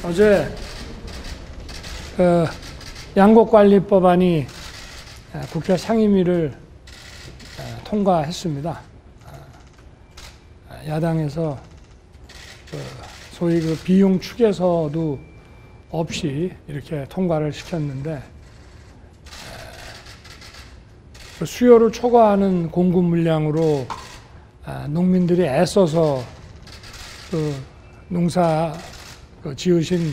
어제 양곡관리법안이 국회 상임위를 통과했습니다. 야당에서 소위 그 비용 축에서도 없이 이렇게 통과를 시켰는데, 수요를 초과하는 공급 물량으로 농민들이 애써서 그 농사 지으신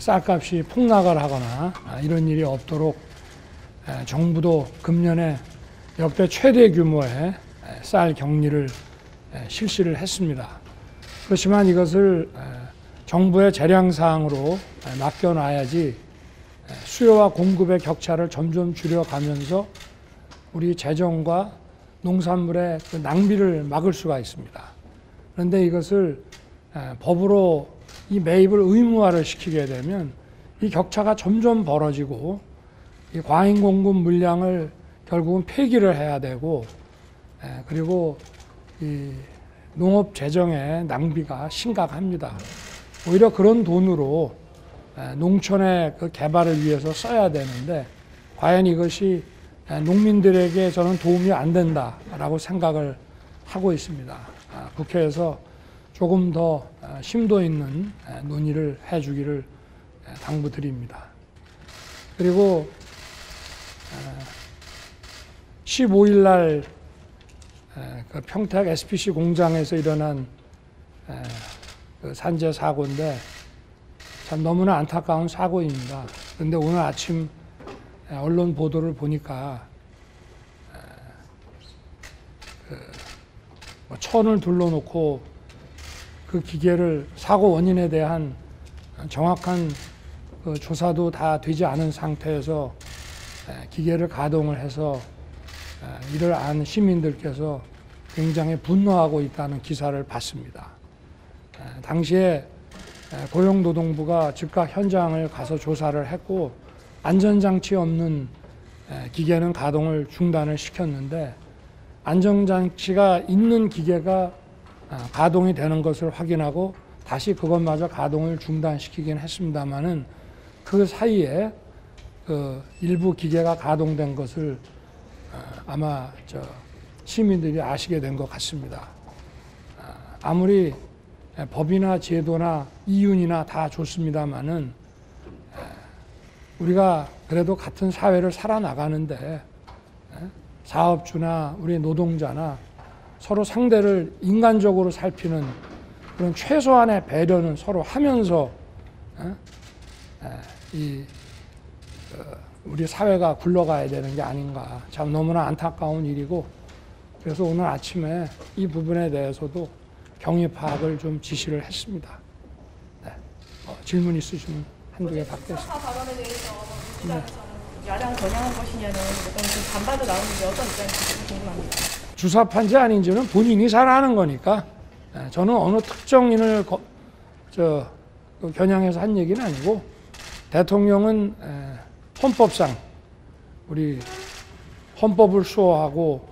쌀값이 폭락을 하거나 이런 일이 없도록 정부도 금년에 역대 최대 규모의 쌀 격리를 실시를 했습니다. 그렇지만 이것을 정부의 재량사항으로 맡겨놔야지 수요와 공급의 격차를 점점 줄여가면서 우리 재정과 농산물의 그 낭비를 막을 수가 있습니다. 그런데 이것을 법으로 이 매입을 의무화를 시키게 되면 이 격차가 점점 벌어지고 이 과잉 공급 물량을 결국은 폐기를 해야 되고, 그리고 이 농업 재정의 낭비가 심각합니다. 오히려 그런 돈으로 농촌의 그 개발을 위해서 써야 되는데, 과연 이것이 농민들에게 저는 도움이 안 된다라고 생각을 하고 있습니다. 국회에서 조금 더 심도 있는 논의를 해주기를 당부드립니다. 그리고 15일 날 그 평택 SPC 공장에서 일어난 그 산재 사고인데 참 너무나 안타까운 사고입니다. 그런데 오늘 아침 언론 보도를 보니까 천을 둘러놓고 그 기계를, 사고 원인에 대한 정확한 그 조사도 다 되지 않은 상태에서 기계를 가동을 해서 이를 안 시민들께서 굉장히 분노하고 있다는 기사를 봤습니다. 당시에 고용노동부가 즉각 현장을 가서 조사를 했고, 안전장치 없는 기계는 가동을 중단을 시켰는데, 안전장치가 있는 기계가 가동이 되는 것을 확인하고 다시 그것마저 가동을 중단시키긴 했습니다만은, 그 사이에 그 일부 기계가 가동된 것을 아마 시민들이 아시게 된 것 같습니다. 아무리 법이나 제도나 이윤이나 다 좋습니다만은 우리가 그래도 같은 사회를 살아나가는데 사업주나 우리 노동자나 서로 상대를 인간적으로 살피는 그런 최소한의 배려는 서로 하면서 우리 사회가 굴러가야 되는 게 아닌가. 참 너무나 안타까운 일이고, 그래서 오늘 아침에 이 부분에 대해서도 경위 파악을 좀 지시를 했습니다. 네. 질문 있으시면 한두 개 받겠습니다. 주사파 발언에 대해서 민주당에서는 야당 겨냥한 것이냐는 어떤 좀 반발도 나오는데 어떤 입장인지 궁금합니다. 주사파인지 아닌지는 본인이 잘 아는 거니까, 저는 어느 특정인을 겨냥해서 한 얘기는 아니고, 대통령은 헌법상 우리 헌법을 수호하고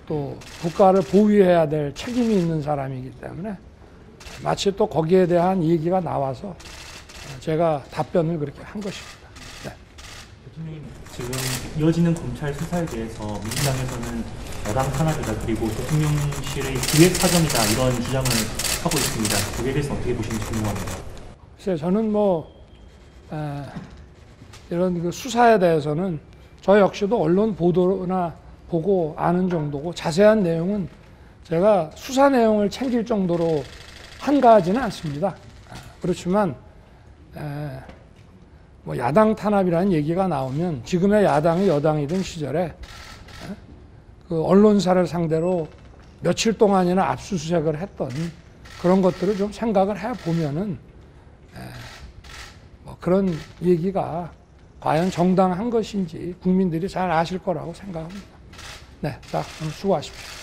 또 국가를 보위해야 될 책임이 있는 사람이기 때문에 마치 또 거기에 대한 얘기가 나와서 제가 답변을 그렇게 한 것입니다. 네. 대통령님, 지금 이어지는 검찰 수사에 대해서 민주당에서는 여당 탄압이다, 그리고 대통령실의 기획 사정이다, 이런 주장을 하고 있습니다. 거기에 대해서 어떻게 보시는지 궁금합니다. 글쎄요, 저는 이런 그 수사에 대해서는 저 역시도 언론 보도나 보고 아는 정도고, 자세한 내용은 제가 수사 내용을 챙길 정도로 한가하지는 않습니다. 그렇지만 야당 탄압이라는 얘기가 나오면 지금의 야당이 여당이던 시절에 그 언론사를 상대로 며칠 동안이나 압수수색을 했던 그런 것들을 좀 생각을 해보면은 그런 얘기가 과연 정당한 것인지 국민들이 잘 아실 거라고 생각합니다. 네, 자, 수고하십시오.